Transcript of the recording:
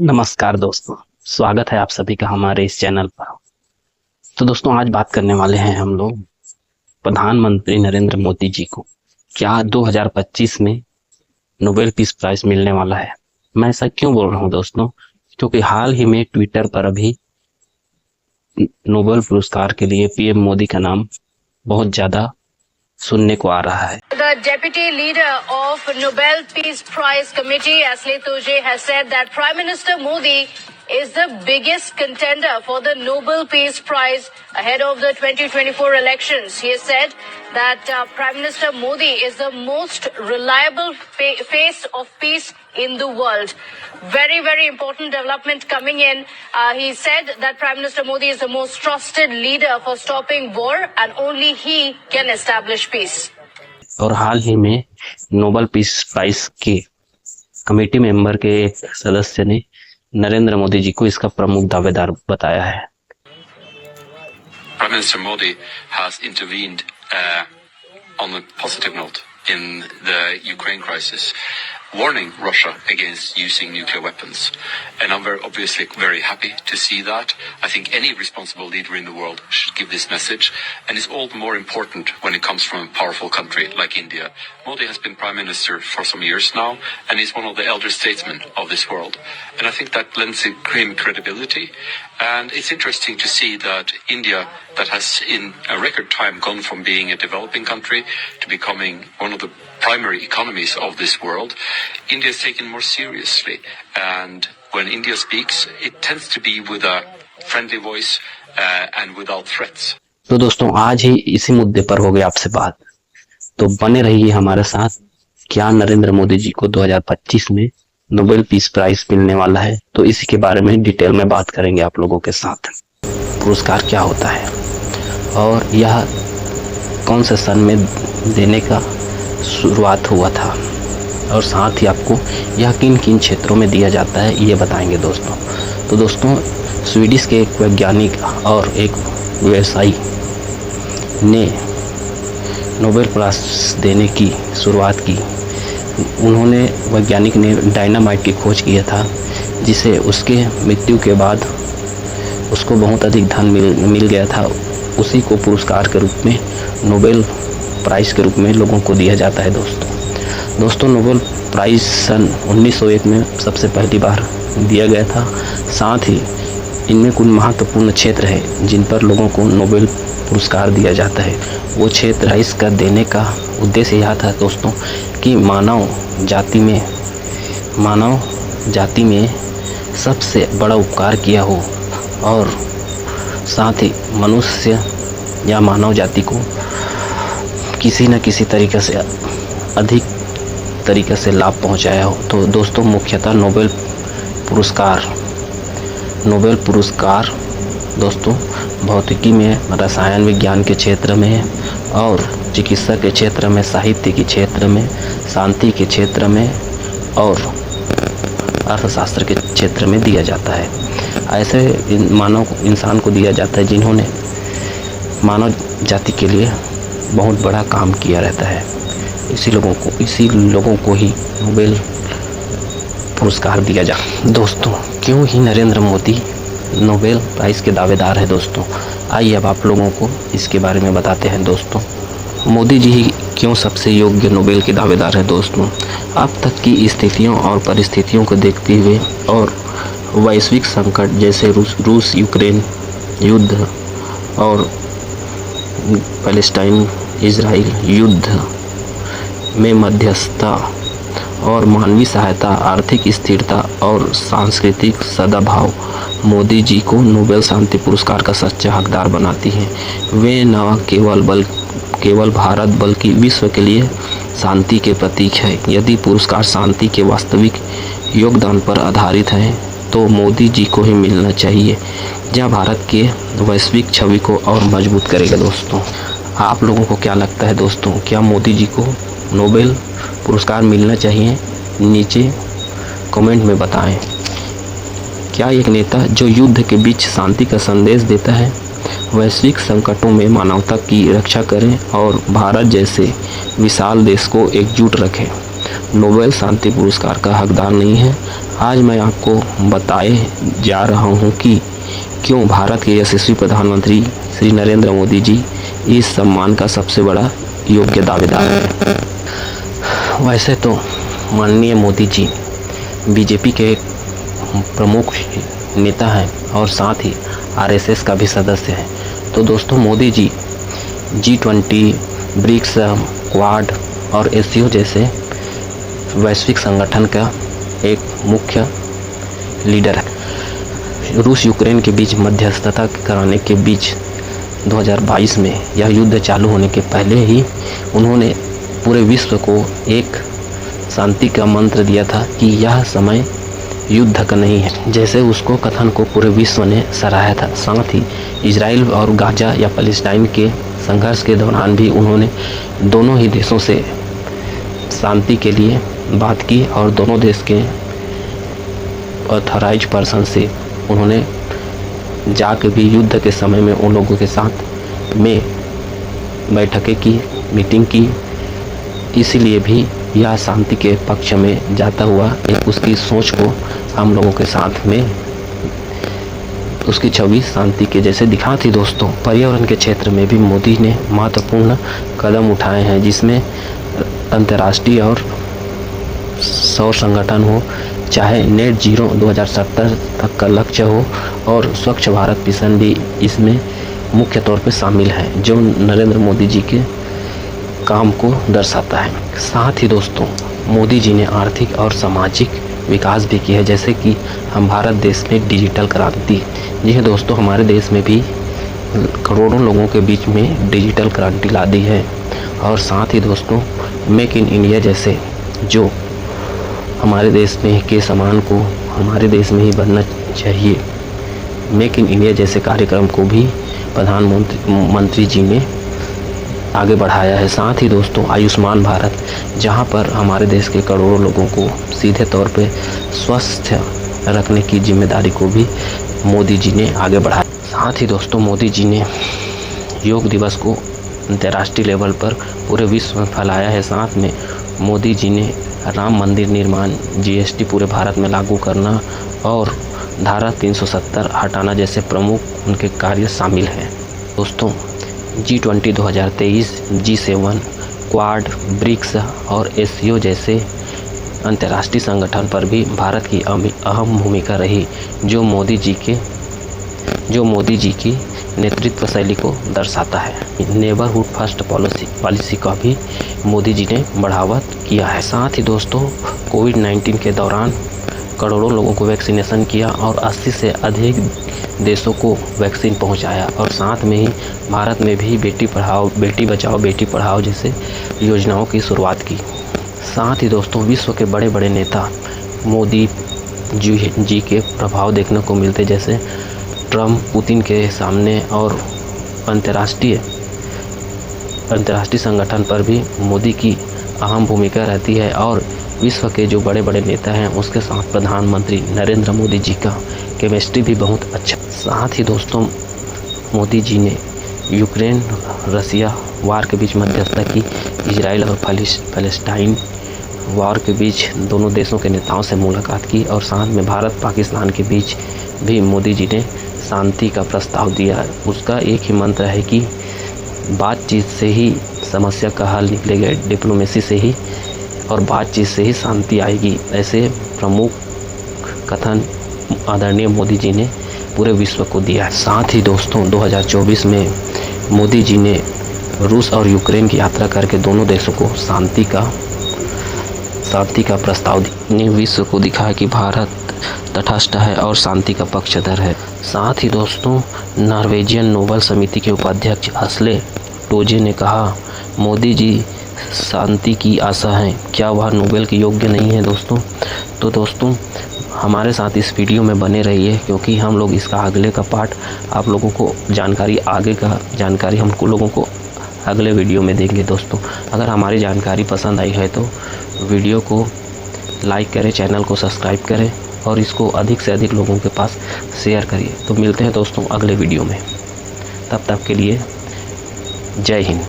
नमस्कार दोस्तों, स्वागत है आप सभी का हमारे इस चैनल पर। तो दोस्तों, आज बात करने वाले हैं हम लोग प्रधानमंत्री नरेंद्र मोदी जी को क्या 2025 में नोबेल पीस प्राइज मिलने वाला है। मैं ऐसा क्यों बोल रहा हूं दोस्तों, क्योंकि हाल ही में ट्विटर पर अभी नोबेल पुरस्कार के लिए पीएम मोदी का नाम बहुत ज्यादा सुनने को आ रहा है। The deputy leader of Nobel Peace Prize Committee, Asli Tuje, has said that Prime Minister Modi is the biggest contender for the Nobel Peace Prize ahead of the 2024 elections. He has said that Prime Minister Modi is the most reliable face of peace in the world. Very, very important development coming in. He said that Prime Minister Modi is the most trusted leader for stopping war and only he can establish peace. और हाल ही में Nobel peace prize के committee member के एक सदस्य ने नरेंद्र मोदी जी को इसका प्रमुख दावेदार बताया है। Prime Minister Modi has intervened on a positive note in the Ukraine crisis, warning Russia against using nuclear weapons. And I'm obviously very happy to see that. I think any responsible leader in the world should give this message. And it's all the more important when it comes from a powerful country like India. Modi has been Prime Minister for some years now, and he's one of the elder statesmen of this world. And I think that lends him credibility. And it's interesting to see that India, that has in a record time gone from being a developing country to becoming one of the primary economies of this world, India is taken more seriously. And when India speaks, it tends to be with a friendly voice and without threats. तो दोस्तों, आज ही इसी मुद्दे पर हो गई आपसे बात, तो बने रहिए हमारे साथ। क्या नरेंद्र मोदी जी को 2025 में नोबेल पीस प्राइज मिलने वाला है, तो इसी के बारे में डिटेल में बात करेंगे आप लोगों के साथ। पुरस्कार क्या होता है और यह कौन से सन में देने का शुरुआत हुआ था, और साथ ही आपको यह किन किन क्षेत्रों में दिया जाता है ये बताएंगे दोस्तों। तो दोस्तों, स्वीडिश के एक वैज्ञानिक और एक व्यवसायी ने नोबेल प्राइज देने की शुरुआत की। उन्होंने वैज्ञानिक ने डायनामाइट की खोज किया था, जिसे उसके मृत्यु के बाद उसको बहुत अधिक धन मिल गया था। उसी को पुरस्कार के रूप में, नोबेल प्राइज़ के रूप में लोगों को दिया जाता है दोस्तों। नोबेल प्राइज़ सन 1901 में सबसे पहली बार दिया गया था। साथ ही इनमें कुछ महत्वपूर्ण क्षेत्र है जिन पर लोगों को नोबेल पुरस्कार दिया जाता है। वो क्षेत्र इसका देने का उद्देश्य यह था दोस्तों कि मानव जाति में सबसे बड़ा उपकार किया हो, और साथ ही मनुष्य या मानव जाति को किसी न किसी तरीके से अधिक तरीके से लाभ पहुंचाया हो। तो दोस्तों, मुख्यतः नोबेल पुरस्कार दोस्तों भौतिकी में, रसायन विज्ञान के क्षेत्र में, और चिकित्सा के क्षेत्र में, साहित्य के क्षेत्र में, शांति के क्षेत्र में और अर्थशास्त्र के क्षेत्र में दिया जाता है। ऐसे इंसान को दिया जाता है जिन्होंने मानव जाति के लिए बहुत बड़ा काम किया रहता है। इसी लोगों को ही नोबेल पुरस्कार दिया जाता है दोस्तों। क्यों ही नरेंद्र मोदी नोबेल प्राइज़ के दावेदार है दोस्तों, आइए अब आप लोगों को इसके बारे में बताते हैं दोस्तों। मोदी जी ही क्यों सबसे योग्य नोबेल के दावेदार है दोस्तों। अब तक की स्थितियों और परिस्थितियों को देखते हुए और वैश्विक संकट जैसे रूस यूक्रेन युद्ध और पैलेस्टाइन इजराइल युद्ध में मध्यस्थता और मानवीय सहायता, आर्थिक स्थिरता और सांस्कृतिक सद्भाव मोदी जी को नोबेल शांति पुरस्कार का सच्चा हकदार बनाती हैं। वे न केवल भारत बल्कि विश्व के लिए शांति के प्रतीक है। यदि पुरस्कार शांति के वास्तविक योगदान पर आधारित है तो मोदी जी को ही मिलना चाहिए, जहां भारत के वैश्विक छवि को और मजबूत करेगा दोस्तों। आप लोगों को क्या लगता है दोस्तों, क्या मोदी जी को नोबेल पुरस्कार मिलना चाहिए? नीचे कमेंट में बताएं। क्या एक नेता जो युद्ध के बीच शांति का संदेश देता है, वैश्विक संकटों में मानवता की रक्षा करें और भारत जैसे विशाल देश को एकजुट रखें, नोबेल शांति पुरस्कार का हकदार नहीं है। आज मैं आपको बताए जा रहा हूँ कि क्यों भारत के यशस्वी प्रधानमंत्री श्री नरेंद्र मोदी जी इस सम्मान का सबसे बड़ा योग्य दावेदार है। वैसे तो माननीय मोदी जी बीजेपी के प्रमुख नेता हैं और साथ ही आरएसएस का भी सदस्य है। तो दोस्तों Modi ji G20, BRICS, quad और एससीओ जैसे वैश्विक संगठन का एक मुख्य लीडर है। रूस यूक्रेन के बीच मध्यस्थता कराने के बीच 2022 में यह युद्ध चालू होने के पहले ही उन्होंने पूरे विश्व को एक शांति का मंत्र दिया था कि यह समय युद्ध का नहीं है। जैसे उसको कथन को पूरे विश्व ने सराहा था। साथ ही इजराइल और गाजा या पैलेस्टाइन के संघर्ष के दौरान भी उन्होंने दोनों ही देशों से शांति के लिए बात की और दोनों देश के ऑथराइज पर्सन से उन्होंने जाकर भी युद्ध के समय में उन लोगों के साथ में बैठकें की, मीटिंग की। इसीलिए भी यह शांति के पक्ष में जाता हुआ एक उसकी सोच को हम लोगों के साथ में उसकी छवि शांति के जैसे दिखा थी। दोस्तों पर्यावरण के क्षेत्र में भी मोदी ने महत्वपूर्ण कदम उठाए हैं, जिसमें अंतर्राष्ट्रीय और सौर संगठन हो, चाहे नेट जीरो 2070 तक का लक्ष्य हो और स्वच्छ भारत मिशन भी इसमें मुख्य तौर पे शामिल है, जो नरेंद्र मोदी जी के काम को दर्शाता है। साथ ही दोस्तों मोदी जी ने आर्थिक और सामाजिक विकास भी किया है, जैसे कि हम भारत देश में डिजिटल क्रांति, जी है दोस्तों, हमारे देश में भी करोड़ों लोगों के बीच में डिजिटल क्रांति ला दी है। और साथ ही दोस्तों मेक इन इंडिया जैसे जो हमारे देश में के सामान को हमारे देश में ही बनना चाहिए, मेक इन इंडिया जैसे कार्यक्रम को भी प्रधानमंत्री जी ने आगे बढ़ाया है। साथ ही दोस्तों आयुष्मान भारत, जहां पर हमारे देश के करोड़ों लोगों को सीधे तौर पे स्वस्थ रखने की जिम्मेदारी को भी मोदी जी ने आगे बढ़ाया। साथ ही दोस्तों मोदी जी ने योग दिवस को अंतर्राष्ट्रीय लेवल पर पूरे विश्व में फैलाया है। साथ में मोदी जी ने राम मंदिर निर्माण, GST पूरे भारत में लागू करना और धारा 370 हटाना जैसे प्रमुख उनके कार्य शामिल हैं। दोस्तों G20 2023, G7, क्वाड, ब्रिक्स और एससीओ जैसे अंतर्राष्ट्रीय संगठन पर भी भारत की अहम भूमिका रही, जो मोदी जी की नेतृत्व शैली को दर्शाता है। नेबरहुड फर्स्ट पॉलिसी का भी मोदी जी ने बढ़ावा किया है। साथ ही दोस्तों कोविड-19 के दौरान करोड़ों लोगों को वैक्सीनेशन किया और 80 से अधिक देशों को वैक्सीन पहुंचाया और साथ में ही भारत में भी बेटी पढ़ाओ, बेटी बचाओ, बेटी पढ़ाओ जैसे योजनाओं की शुरुआत की। साथ ही दोस्तों विश्व के बड़े बड़े नेता मोदी जी के प्रभाव देखने को मिलते, जैसे ट्रम्प, पुतिन के सामने और अंतर्राष्ट्रीय संगठन पर भी मोदी की अहम भूमिका रहती है और विश्व के जो बड़े बड़े नेता हैं उसके साथ प्रधानमंत्री नरेंद्र मोदी जी का केमिस्ट्री भी बहुत अच्छा। साथ ही दोस्तों मोदी जी ने यूक्रेन रसिया वार के बीच मध्यस्थता की, इजराइल और पैलेस्टाइन वार के बीच दोनों देशों के नेताओं से मुलाकात की और साथ में भारत पाकिस्तान के बीच भी मोदी जी ने शांति का प्रस्ताव दिया। उसका एक ही मंत्र है कि बातचीत से ही समस्या का हल निकलेगा, डिप्लोमेसी से ही और बातचीत से ही शांति आएगी। ऐसे प्रमुख कथन आदरणीय मोदी जी ने पूरे विश्व को दिया है। साथ ही दोस्तों 2024 में मोदी जी ने रूस और यूक्रेन की यात्रा करके दोनों देशों को शांति का प्रस्ताव ने विश्व को दिखाया कि भारत तटस्थ है और शांति का पक्षधर है। साथ ही दोस्तों नॉर्वेजियन नोबेल समिति के उपाध्यक्ष असले टोजे ने कहा, मोदी जी शांति की आशा है, क्या वह नोबेल के योग्य नहीं है दोस्तों? तो दोस्तों हमारे साथ इस वीडियो में बने रहिए, क्योंकि हम लोग इसका अगले का पार्ट आप लोगों को जानकारी हम लोगों को अगले वीडियो में देंगे। दोस्तों अगर हमारी जानकारी पसंद आई है तो वीडियो को लाइक करें, चैनल को सब्सक्राइब करें और इसको अधिक से अधिक लोगों के पास शेयर करिए। तो मिलते हैं दोस्तों अगले वीडियो में, तब तक के लिए जय हिंद।